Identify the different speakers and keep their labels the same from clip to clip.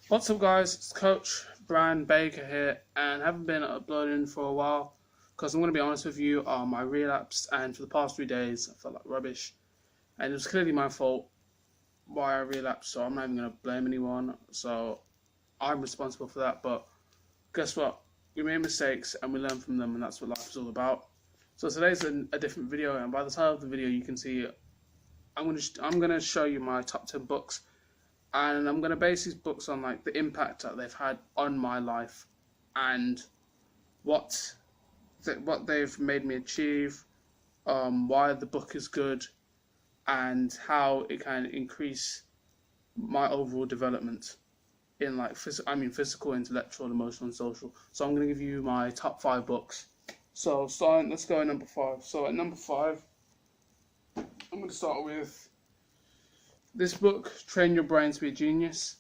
Speaker 1: What's up, guys? It's Coach Brian Baker here, and haven't been uploading for a while because I'm going to be honest with you. I relapsed, and for the past 3 days, I felt like rubbish, and it was clearly my fault why I relapsed. So I'm not even going to blame anyone. So I'm responsible for that. But guess what? We make mistakes and we learn from them, and that's what life is all about. So today's a different video, and by the title of the video, you can see I'm gonna show you my top 10 books, and I'm gonna base these books on like the impact that they've had on my life and what what they've made me achieve, why the book is good, and how it can increase my overall development in like physical, intellectual, emotional, and social. So I'm gonna give you my top 5 books. So starting, let's go at number 5. So at number 5, I'm gonna start with this book, Train Your Brain to Be a Genius.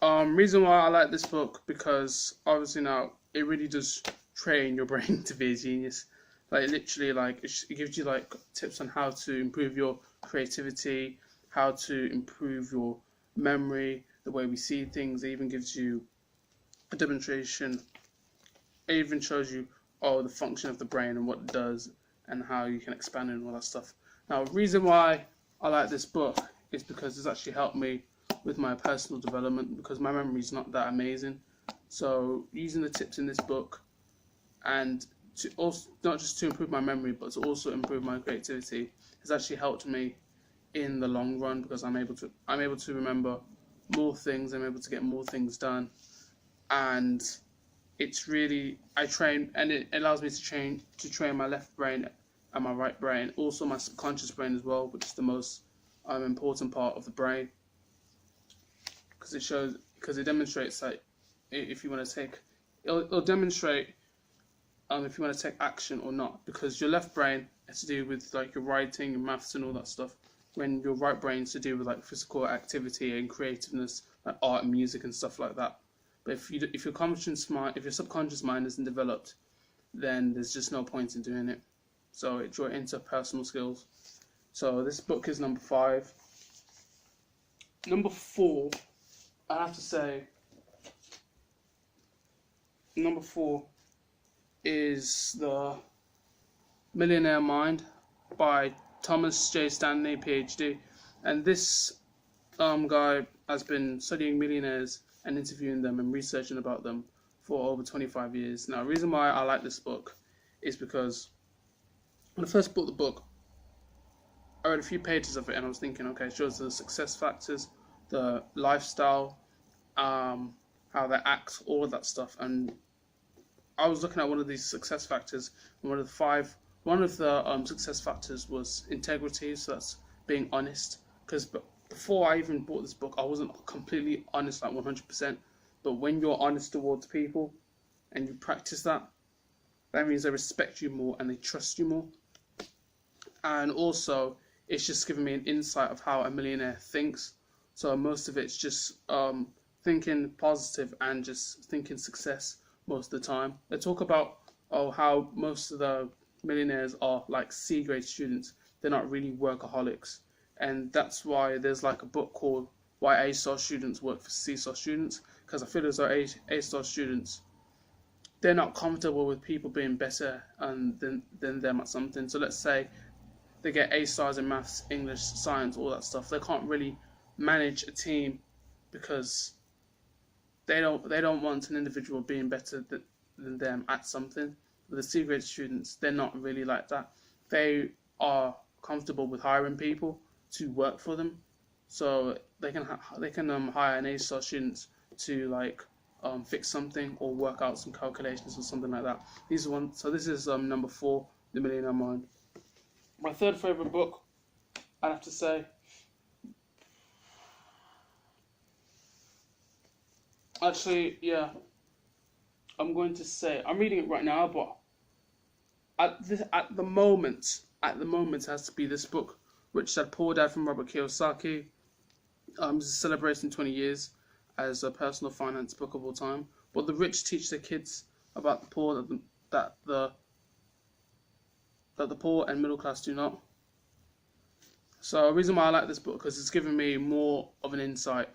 Speaker 1: Reason why I like this book, because obviously now it really does train your brain to be a genius. Like literally, like it gives you like tips on how to improve your creativity, how to improve your memory, the way we see things. It even gives you a demonstration. It even shows you the function of the brain and what it does and how you can expand it and all that stuff. Now, the reason why I like this book is because it's actually helped me with my personal development, because my memory is not that amazing. So using the tips in this book, and to also not just to improve my memory but to also improve my creativity, has actually helped me in the long run, because I'm able to remember more things. I'm able to get more things done, and it's really, I train, and it allows me to train my left brain and my right brain, also my subconscious brain as well, which is the most important part of the brain, because it demonstrates that if you want to take, it'll demonstrate if you want to take action or not, because your left brain has to do with like your writing and maths and all that stuff, when your right brain's to do with like physical activity and creativeness, like art and music and stuff like that. But if your subconscious mind isn't developed, then there's just no point in doing it. So it draws into personal skills. So this book is number 5. Number 4, I have to say, number 4 is The Millionaire Mind by Thomas J. Stanley, PhD. And this guy has been studying millionaires and interviewing them and researching about them for over 25 years. Now, the reason why I like this book is because when I first bought the book, I read a few pages of it and I was thinking, okay, it shows the success factors, the lifestyle, how they act, all of that stuff. And I was looking at one of these success factors, and one of the success factors was integrity. So that's being honest. Because before I even bought this book, I wasn't completely honest, like 100%. But when you're honest towards people and you practice that, that means they respect you more and they trust you more. And also, it's just given me an insight of how a millionaire thinks. So most of it's just thinking positive and just thinking success most of the time. They talk about how most of the millionaires are like C-grade students. They're not really workaholics, and that's why there's like a book called Why A-star Students Work for C-star Students, because I feel as though A-star students, they're not comfortable with people being better than them at something. So let's say they get A stars in maths, English, science, all that stuff. They can't really manage a team because they don't want an individual being better than them at something. With the C grade students, they're not really like that. They are comfortable with hiring people to work for them, so they can hire an A star student to like fix something or work out some calculations or something like that. These are one. So this is number 4, The Millionaire Mind. My third favorite book, I have to say, actually, yeah, I'm going to say I'm reading it right now, but at the moment, it has to be this book, Rich Dad Poor Dad from Robert Kiyosaki. This is celebrating 20 years as a personal finance book of all time. But the rich teach their kids about the poor that the poor and middle class do not. So the reason why I like this book, because it's given me more of an insight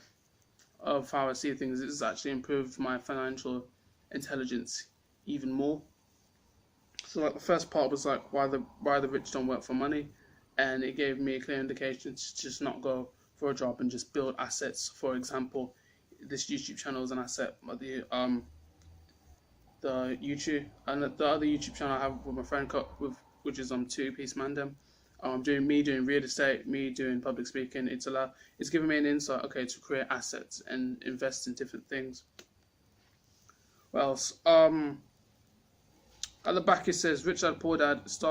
Speaker 1: of how I see things. It's actually improved my financial intelligence even more. So like the first part was like why the rich don't work for money, and it gave me a clear indication to just not go for a job and just build assets. For example, this YouTube channel is an asset. But the YouTube and the other YouTube channel I have with my friend with which is Two Piece Mandem. Doing real estate, me doing public speaking. It's giving me an insight, okay, to create assets and invest in different things. What else? At the back it says Rich Dad Poor Dad is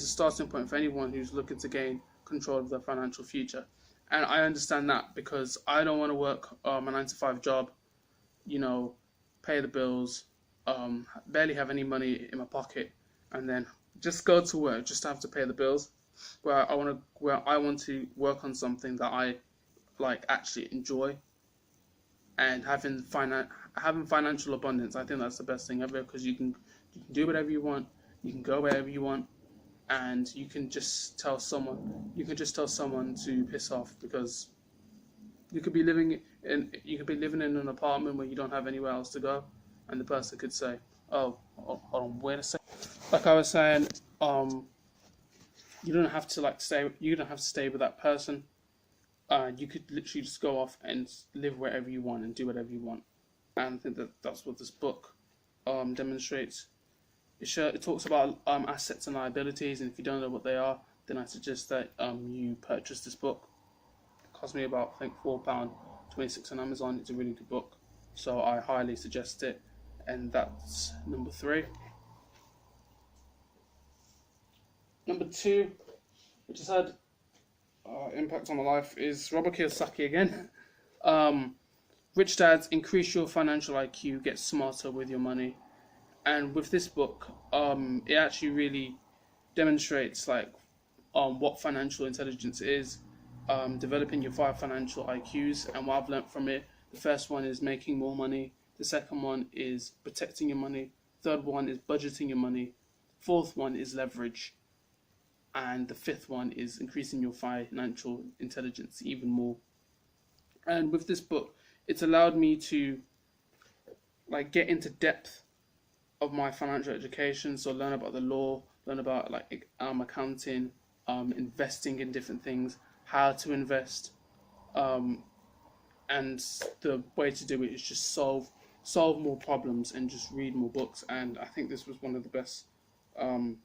Speaker 1: a starting point for anyone who's looking to gain control of their financial future. And I understand that because I don't want to work a 9 to 5 job, pay the bills, barely have any money in my pocket, and then just go to work just to have to pay the bills. Where I want to work on something that I like actually enjoy, and having financial abundance. I think that's the best thing ever because you can do whatever you want, you can go wherever you want, and you can just tell someone to piss off because you could be living in an apartment where you don't have anywhere else to go, and the person could say, "Oh, hold on, wait a second." Like I was saying, you don't have to stay. You don't have to stay with that person. You could literally just go off and live wherever you want and do whatever you want. And I think that's what this book demonstrates. It talks about assets and liabilities, and if you don't know what they are, then I suggest that you purchase this book. It cost me about, I think, £4.26 on Amazon. It's a really good book, so I highly suggest it. And that's number 3. Number 2, which has had impact on my life, is Robert Kiyosaki again. Rich Dads, increase your financial IQ, get smarter with your money. And with this book, it actually really demonstrates what financial intelligence is, developing your 5 financial IQs. And what I've learned from it, the first one is making more money. The second one is protecting your money. Third one is budgeting your money. Fourth one is leverage. And the 5th one is increasing your financial intelligence even more. And with this book, it's allowed me to get into depth of my financial education. So learn about the law, learn about accounting, investing in different things, how to invest, and the way to do it is just solve more problems and just read more books. And I think this was one of the best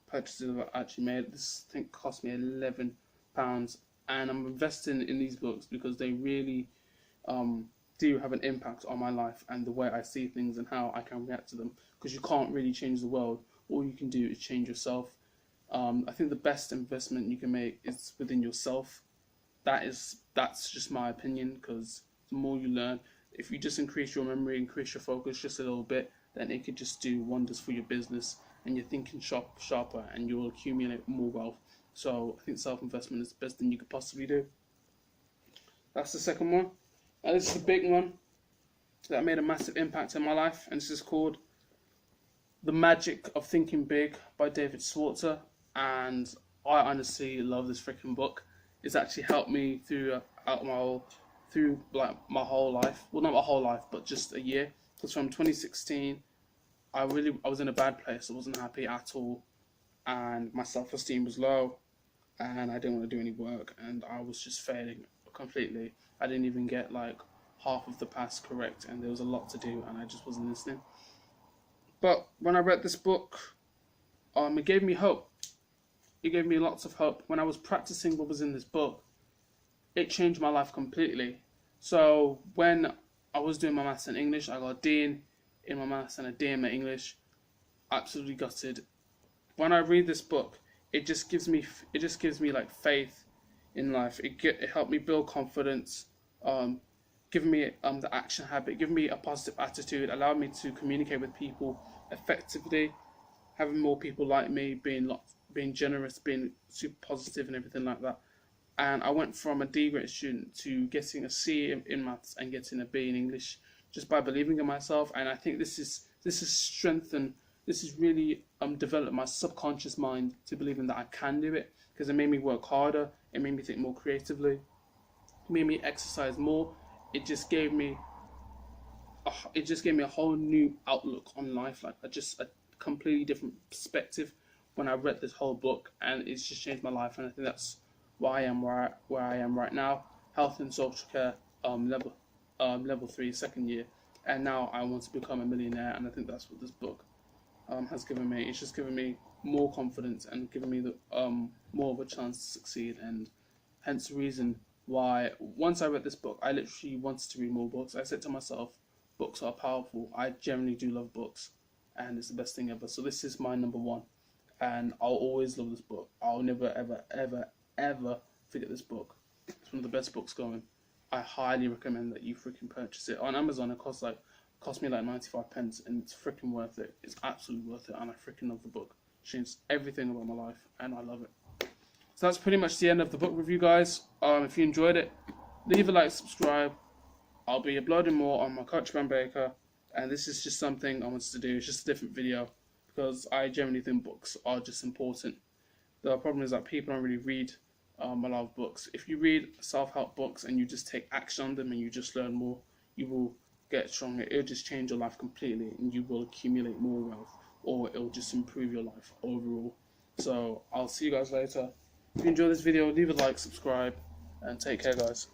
Speaker 1: purchases I've actually made. This I think cost me £11, and I'm investing in these books because they really do have an impact on my life and the way I see things and how I can react to them. Because you can't really change the world. All you can do is change yourself. I think the best investment you can make is within yourself. That's just my opinion, because the more you learn, if you just increase your memory, increase your focus just a little bit, then it could just do wonders for your business, and you're thinking sharper, and you'll accumulate more wealth. So I think self-investment is the best thing you could possibly do. That's the second one. And this is the big one that made a massive impact in my life, and this is called The Magic of Thinking Big by David Schwartz. And I honestly love this freaking book. It's actually helped me through my whole life. Well, not my whole life, but just a year. Because from 2016, I was in a bad place. I wasn't happy at all, and my self-esteem was low, and I didn't want to do any work, and I was just failing completely. I didn't even get half of the pass correct, and there was a lot to do, and I just wasn't listening. But when I read this book, it gave me hope. It gave me lots of hope. When I was practicing what was in this book, it changed my life completely. So when I was doing my maths and English, I got a D in my maths and a D in my English. Absolutely gutted. When I read this book, it just gives me faith in life. It helped me build confidence, giving me the action habit, giving me a positive attitude, allowed me to communicate with people effectively, having more people like me, being generous, being super positive and everything like that. And I went from a D grade student to getting a C in maths and getting a B in English just by believing in myself. And I think this is strengthened. This has really developed my subconscious mind to believing that I can do it, because it made me work harder. It made me think more creatively. It made me exercise more. It just gave me it just gave me a whole new outlook on life, like a completely different perspective when I read this whole book, and it's just changed my life. And I think that's why I am where I am right now. Health and social care, level 3, second year, and now I want to become a millionaire. And I think that's what this book has given me. It's just given me more confidence and given me the more of a chance to succeed, and hence the reason why once I read this book, I literally wanted to read more books. I said to myself, books are powerful. I generally do love books, and it's the best thing ever. So this is my number one, and I'll always love this book. I'll never, ever, ever, ever forget this book. It's one of the best books going. I highly recommend that you freaking purchase it on Amazon. It cost me like 95 pence, and it's freaking worth it. It's absolutely worth it, and I freaking love the book. It changed everything about my life, and I love it. So that's pretty much the end of the book review, guys. If you enjoyed it, leave a like, subscribe. I'll be uploading more on my Coach Bran Baker, and this is just something I wanted to do. It's just a different video because I generally think books are just important. The problem is that people don't really read a lot of books. If you read self-help books and you just take action on them and you just learn more, you will get stronger. It'll just change your life completely, and you will accumulate more wealth, or it'll just improve your life overall. So I'll see you guys later. If you enjoyed this video, leave a like, subscribe, and take care, guys.